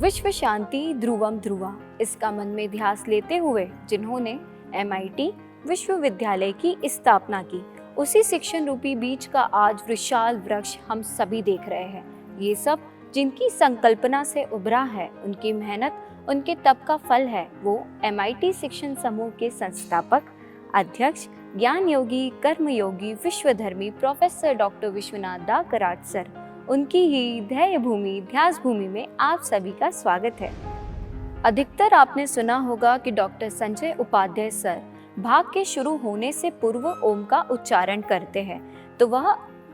विश्व शांति ध्रुवम ध्रुवा, इसका मन में ध्यास लेते हुए जिन्होंने MIT विश्वविद्यालय की स्थापना की, उसी शिक्षण रूपी बीज का आज विशाल वृक्ष हम सभी देख रहे हैं। ये सब जिनकी संकल्पना से उभरा है, उनकी मेहनत, उनके तप का फल है। वो MIT शिक्षण समूह के संस्थापक, अध्यक्ष, ज्ञान योगी, कर्म योगी, विश्वधर्मी प्रोफेसर डॉक्टर विश्वनाथ दा कराट सर, उनकी ही ध्येय भूमि ध्यास भूमि में आप सभी का स्वागत है। अधिकतर आपने सुना होगा कि डॉक्टर संजय उपाध्याय सर भाग के शुरू होने से पूर्व ओम का उच्चारण करते हैं। तो वह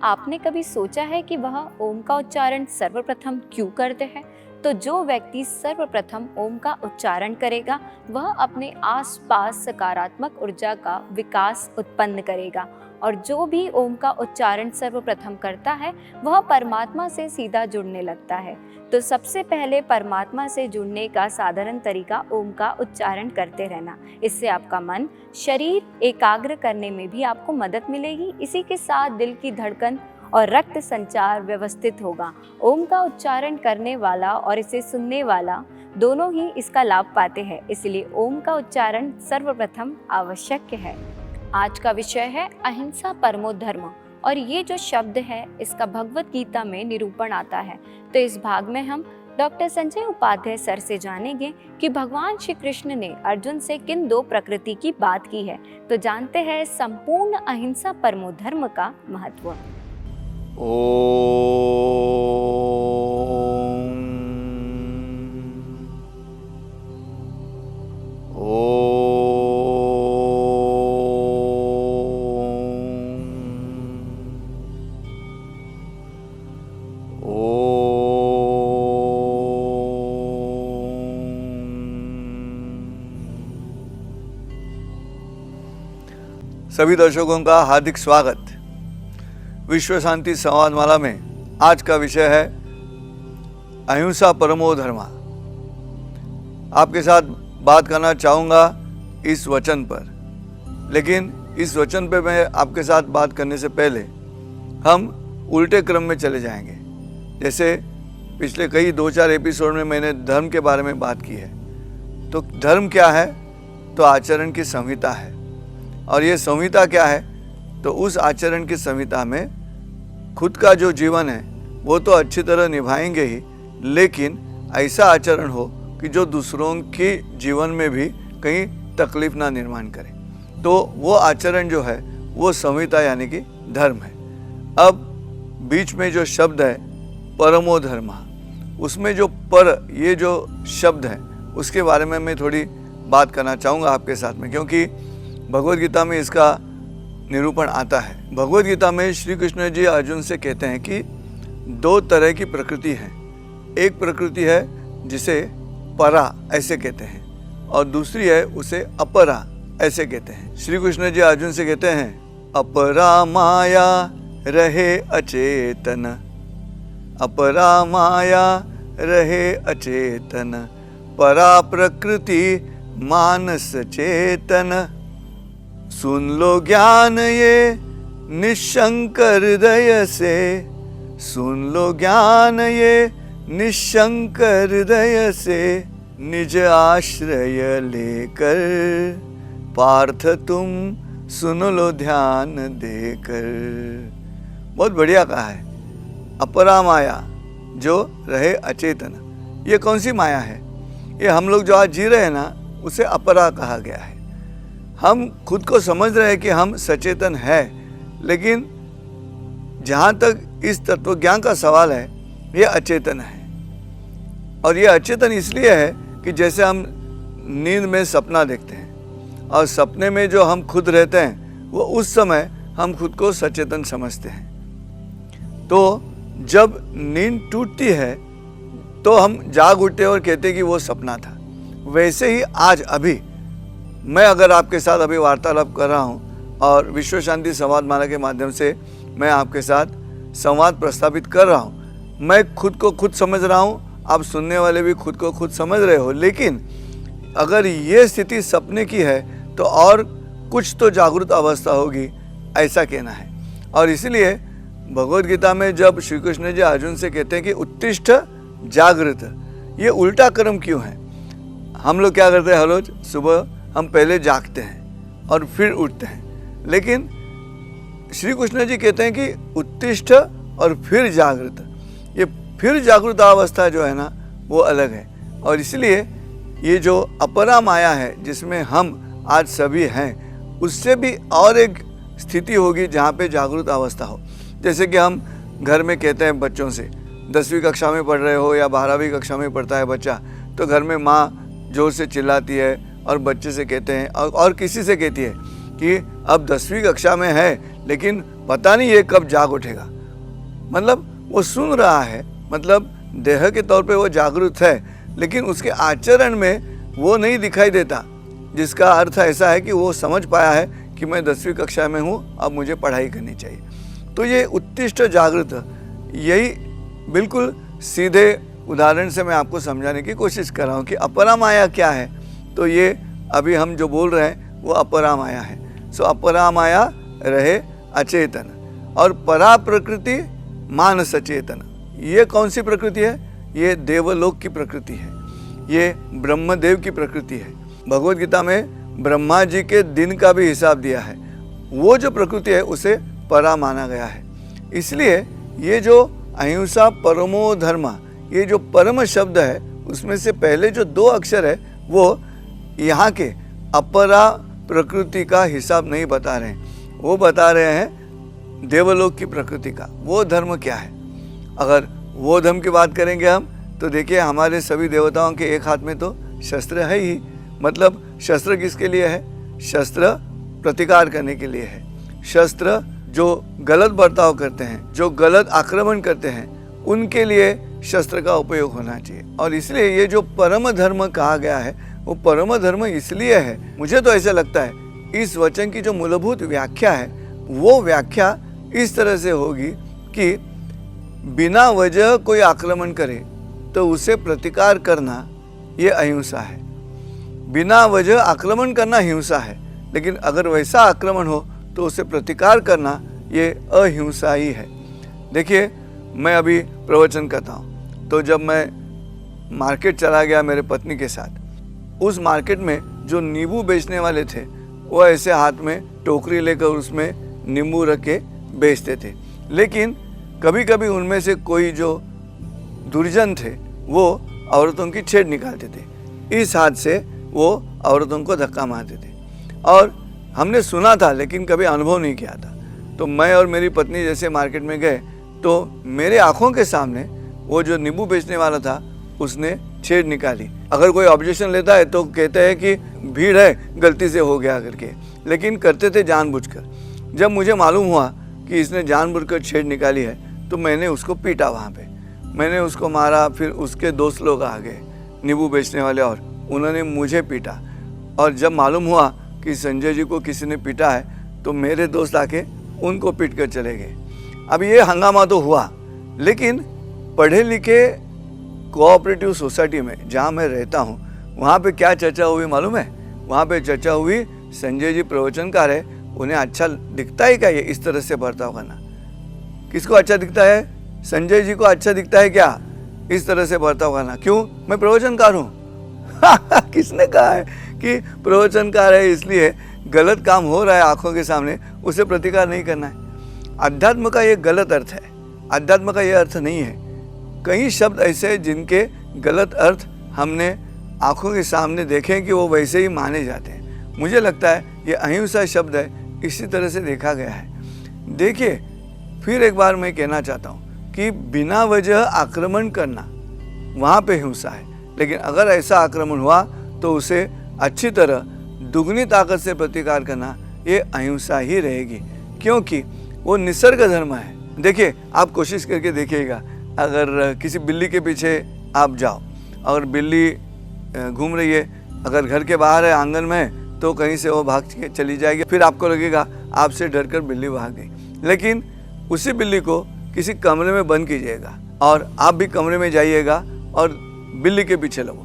आपने कभी सोचा है कि वह ओम का उच्चारण सर्वप्रथम क्यों करते हैं? तो जो व्यक्ति सर्वप्रथम ओम का उच्चारण करेगा, वह अपने आसपास सकारात्मक ऊर्जा का विकास उत्पन्न करेगा, और जो भी ओम का उच्चारण सर्वप्रथम करता है, वह परमात्मा से सीधा जुड़ने लगता है। तो सबसे पहले परमात्मा से जुड़ने का साधारण तरीका ओम का उच्चारण करते रहना। इससे आपका मन, शरीर एकाग्र करने में भी आपको मदद मिलेगी। इसी के साथ दिल की धड़कन और रक्त संचार व्यवस्थित होगा। ओम का उच्चारण करने वाला और इसे सुनने वाला दोनों ही इसका लाभ पाते हैं। इसलिए ओम का उच्चारण सर्वप्रथम आवश्यक है। आज का विषय है अहिंसा परमो धर्म, और ये जो शब्द है इसका भगवत गीता में निरूपण आता है। तो इस भाग में हम डॉक्टर संजय उपाध्याय सर से जानेंगे कि भगवान श्री कृष्ण ने अर्जुन से किन दो प्रकृति की बात की है। तो जानते हैं संपूर्ण अहिंसा परमो धर्म का महत्व। सभी दर्शकों का हार्दिक स्वागत। विश्व शांति संवाद माला में आज का विषय है अहिंसा परमो धर्मा। आपके साथ बात करना चाहूँगा इस वचन पर, लेकिन इस वचन पे मैं आपके साथ बात करने से पहले हम उल्टे क्रम में चले जाएंगे। जैसे पिछले कई 2-4 एपिसोड में मैंने धर्म के बारे में बात की है। तो धर्म क्या है? तो आचरण की संहिता है। और ये संहिता क्या है? तो उस आचरण की संहिता में खुद का जो जीवन है वो तो अच्छी तरह निभाएंगे ही, लेकिन ऐसा आचरण हो कि जो दूसरों के जीवन में भी कहीं तकलीफ ना निर्माण करे। तो वो आचरण जो है वो संहिता यानी कि धर्म है। अब बीच में जो शब्द है परमो धर्मा, उसमें जो पर ये जो शब्द है उसके बारे में मैं थोड़ी बात करना चाहूँगा आपके साथ में, क्योंकि भगवद गीता में इसका निरूपण आता है। भगवद गीता में श्री कृष्ण जी अर्जुन से कहते हैं कि दो तरह की प्रकृति है। एक प्रकृति है जिसे परा ऐसे कहते हैं, और दूसरी है उसे अपरा ऐसे कहते हैं। श्री कृष्ण जी अर्जुन से कहते हैं, अपरा माया रहे अचेतन, अपरा माया रहे अचेतन, परा प्रकृति मानस चेतन। सुन लो ज्ञान ये निशंक हृदय से, सुन लो ज्ञान ये निशंक हृदय से, निज आश्रय लेकर पार्थ तुम सुन लो ध्यान देकर। बहुत बढ़िया कहा है। अपरा माया जो रहे अचेतन, ये कौन सी माया है? ये हम लोग जो आज जी रहे हैं ना, उसे अपरा कहा गया है। हम खुद को समझ रहे हैं कि हम सचेतन है, लेकिन जहाँ तक इस तत्वज्ञान का सवाल है, ये अचेतन है। और ये अचेतन इसलिए है कि जैसे हम नींद में सपना देखते हैं, और सपने में जो हम खुद रहते हैं वो उस समय हम खुद को सचेतन समझते हैं। तो जब नींद टूटती है तो हम जाग उठते और कहते हैं कि वो सपना था। वैसे ही आज अभी मैं अगर आपके साथ अभी वार्तालाप कर रहा हूँ और विश्व शांति संवाद माला के माध्यम से मैं आपके साथ संवाद प्रस्तावित कर रहा हूँ, मैं खुद को खुद समझ रहा हूँ, आप सुनने वाले भी खुद को खुद समझ रहे हो। लेकिन अगर ये स्थिति सपने की है तो और कुछ तो जागृत अवस्था होगी, ऐसा कहना है। और इसलिए भगवद गीता में जब श्री कृष्ण जी अर्जुन से कहते हैं कि उत्तिष्ठ जागृत, ये उल्टा कर्म क्यों है? हम लोग क्या करते हैं, हर रोज सुबह हम पहले जागते हैं और फिर उठते हैं, लेकिन श्री कृष्ण जी कहते हैं कि उत्तिष्ठ और फिर जागृत। ये फिर जागृत अवस्था जो है ना वो अलग है। और इसलिए ये जो अपरा माया है जिसमें हम आज सभी हैं, उससे भी और एक स्थिति होगी जहाँ पे जागृत अवस्था हो। जैसे कि हम घर में कहते हैं बच्चों से, 10वीं कक्षा में पढ़ रहे हो या 12वीं कक्षा में पढ़ता है बच्चा, तो घर में माँ जोर से चिल्लाती है और बच्चे से कहते हैं और किसी से कहती है कि अब 10वीं कक्षा में है लेकिन पता नहीं ये कब जाग उठेगा। मतलब वो सुन रहा है, मतलब देह के तौर पे वो जागरूक है, लेकिन उसके आचरण में वो नहीं दिखाई देता, जिसका अर्थ ऐसा है कि वो समझ पाया है कि मैं 10वीं कक्षा में हूँ, अब मुझे पढ़ाई करनी चाहिए। तो ये उत्तिष्ठ जागृत, यही बिल्कुल सीधे उदाहरण से मैं आपको समझाने की कोशिश कर रहा हूँ कि अपरा माया क्या है। तो ये अभी हम जो बोल रहे हैं वो अपरा माया है। सो अपरा माया रहे अचेतन और परा प्रकृति मान सचेतन। ये कौन सी प्रकृति है? ये देवलोक की प्रकृति है, ये ब्रह्मदेव की प्रकृति है। भगवद गीता में ब्रह्मा जी के दिन का भी हिसाब दिया है। वो जो प्रकृति है उसे परा माना गया है। इसलिए ये जो अहिंसा परमो धर्म, ये जो परम शब्द है उसमें से पहले जो 2 अक्षर है वो यहाँ के अपरा प्रकृति का हिसाब नहीं बता रहे हैं, वो बता रहे हैं देवलोक की प्रकृति का। वो धर्म क्या है? अगर वो धर्म की बात करेंगे हम तो देखिए हमारे सभी देवताओं के एक हाथ में तो शस्त्र है ही। मतलब शस्त्र किसके लिए है? शस्त्र प्रतिकार करने के लिए है। शस्त्र जो गलत बर्ताव करते हैं, जो गलत आक्रमण करते हैं, उनके लिए शस्त्र का उपयोग होना चाहिए। और इसलिए ये जो परम धर्म कहा गया है वो परम धर्म इसलिए है, मुझे तो ऐसा लगता है इस वचन की जो मूलभूत व्याख्या है वो व्याख्या इस तरह से होगी कि बिना वजह कोई आक्रमण करे तो उसे प्रतिकार करना ये अहिंसा है। बिना वजह आक्रमण करना हिंसा है, लेकिन अगर वैसा आक्रमण हो तो उसे प्रतिकार करना ये अहिंसा ही है। देखिए मैं अभी प्रवचन करता हूँ, तो जब मैं मार्केट चला गया मेरे पत्नी के साथ, उस मार्केट में जो नींबू बेचने वाले थे वो ऐसे हाथ में टोकरी लेकर उसमें नींबू रख के बेचते थे, लेकिन कभी कभी उनमें से कोई जो दुर्जन थे वो औरतों की छेड़ निकालते थे। इस हाथ से वो औरतों को धक्का मारते थे और हमने सुना था लेकिन कभी अनुभव नहीं किया था। तो मैं और मेरी पत्नी जैसे मार्केट में गए तो मेरे आंखों के सामने वो जो नींबू बेचने वाला था उसने छेड़ निकाली। अगर कोई ऑब्जेक्शन लेता है तो कहते हैं कि भीड़ है, गलती से हो गया करके, लेकिन करते थे जानबूझकर। जब मुझे मालूम हुआ कि इसने जानबूझकर छेड़ निकाली है तो मैंने उसको पीटा। वहाँ पे मैंने उसको मारा, फिर उसके दोस्त लोग आ गए नींबू बेचने वाले और उन्होंने मुझे पीटा। और जब मालूम हुआ कि संजय जी को किसी ने पीटा है तो मेरे दोस्त आके उनको पीट कर चले गए। अब ये हंगामा तो हुआ, लेकिन पढ़े लिखे कोऑपरेटिव सोसाइटी में जहाँ मैं रहता हूँ वहाँ पे क्या चर्चा हुई मालूम है? वहाँ पे चर्चा हुई संजय जी प्रवचनकार है, उन्हें अच्छा दिखता है क्या ये इस तरह से बर्ताव करना? किसको अच्छा दिखता है? संजय जी को अच्छा दिखता है क्या इस तरह से बर्ताव करना? क्यों? मैं प्रवचनकार हूँ। किसने कहा है कि प्रवचनकार है इसलिए गलत काम हो रहा है आंखों के सामने उसे प्रतिकार नहीं करना है? अध्यात्म का ये गलत अर्थ है, अध्यात्म का ये अर्थ नहीं है। कई शब्द ऐसे हैं जिनके गलत अर्थ हमने आंखों के सामने देखे कि वो वैसे ही माने जाते हैं। मुझे लगता है ये अहिंसा शब्द है, इसी तरह से देखा गया है। देखिए फिर एक बार मैं कहना चाहता हूँ कि बिना वजह आक्रमण करना वहाँ पे हिंसा है, लेकिन अगर ऐसा आक्रमण हुआ तो उसे अच्छी तरह दुगनी ताकत से प्रतिकार करना ये अहिंसा ही रहेगी, क्योंकि वो निसर्ग धर्म है। देखिए आप कोशिश करके देखिएगा, अगर किसी बिल्ली के पीछे आप जाओ और बिल्ली घूम रही है, अगर घर के बाहर है आंगन में तो कहीं से वो भाग के चली जाएगी, फिर आपको लगेगा आपसे डरकर बिल्ली भाग गई। लेकिन उसी बिल्ली को किसी कमरे में बंद कीजिएगा और आप भी कमरे में जाइएगा और बिल्ली के पीछे लगो,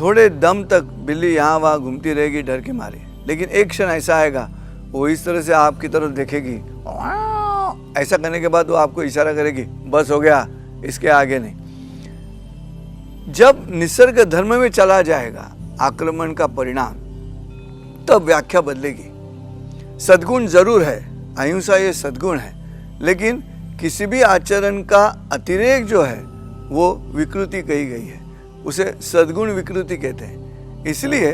थोड़े दम तक बिल्ली यहाँ वहाँ घूमती रहेगी डर के मारे, लेकिन एक क्षण ऐसा आएगा वो इस तरह से आपकी तरफ देखेगी, ऐसा करने के बाद वो आपको इशारा करेगी बस हो गया, इसके आगे नहीं। जब निसर्ग धर्म में चला जाएगा आक्रमण का परिणाम, तब व्याख्या बदलेगी। सद्गुण जरूर है, अहिंसा ये सद्गुण है, लेकिन किसी भी आचरण का अतिरेक जो है वो विकृति कही गई है, उसे सद्गुण विकृति कहते हैं। इसलिए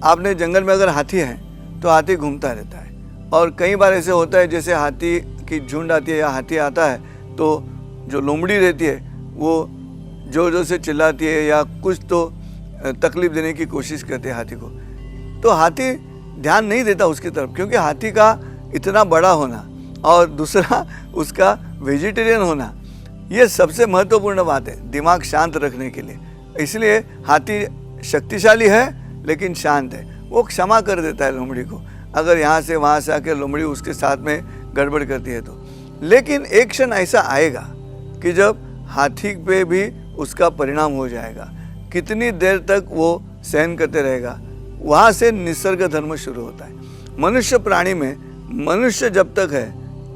आपने जंगल में अगर हाथी है तो हाथी घूमता रहता है, और कई बार ऐसे होता है जैसे हाथी की झुंड आती है या हाथी आता है तो जो लोमड़ी रहती है वो जोर जोर से चिल्लाती है या कुछ तो तकलीफ देने की कोशिश करते हैं हाथी को, तो हाथी ध्यान नहीं देता उसकी तरफ, क्योंकि हाथी का इतना बड़ा होना और दूसरा उसका वेजिटेरियन होना, ये सबसे महत्वपूर्ण बात है दिमाग शांत रखने के लिए। इसलिए हाथी शक्तिशाली है लेकिन शांत है, वो क्षमा कर देता है लोमड़ी को अगर यहाँ से वहाँ से आकर लोमड़ी उसके साथ में गड़बड़ करती है तो। लेकिन एक क्षण ऐसा आएगा कि जब हाथी पे भी उसका परिणाम हो जाएगा, कितनी देर तक वो सहन करते रहेगा, वहाँ से निसर्ग धर्म शुरू होता है। मनुष्य प्राणी में मनुष्य जब तक है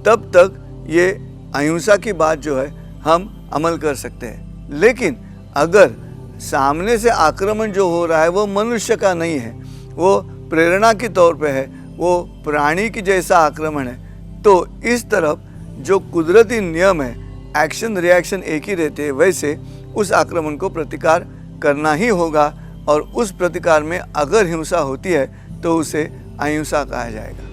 तब तक ये अहिंसा की बात जो है हम अमल कर सकते हैं, लेकिन अगर सामने से आक्रमण जो हो रहा है वो मनुष्य का नहीं है, वो प्रेरणा के तौर पे है, वो प्राणी की जैसा आक्रमण है, तो इस तरफ जो कुदरती नियम है एक्शन रिएक्शन एक ही रहते हैं, वैसे उस आक्रमण को प्रतिकार करना ही होगा, और उस प्रतिकार में अगर हिंसा होती है तो उसे अहिंसा कहा जाएगा।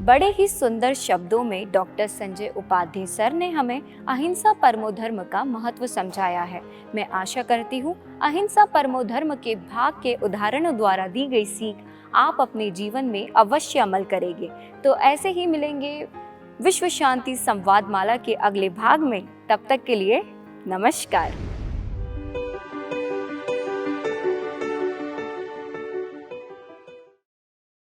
बड़े ही सुंदर शब्दों में डॉक्टर संजय उपाध्याय सर ने हमें अहिंसा परमो धर्म का महत्व समझाया है। मैं आशा करती हूँ अहिंसा परमो धर्म के भाग के उदाहरणों द्वारा दी गई सीख आप अपने जीवन में अवश्य अमल करेंगे। तो ऐसे ही मिलेंगे विश्व शांति संवाद माला के अगले भाग में, तब तक के लिए नमस्कार।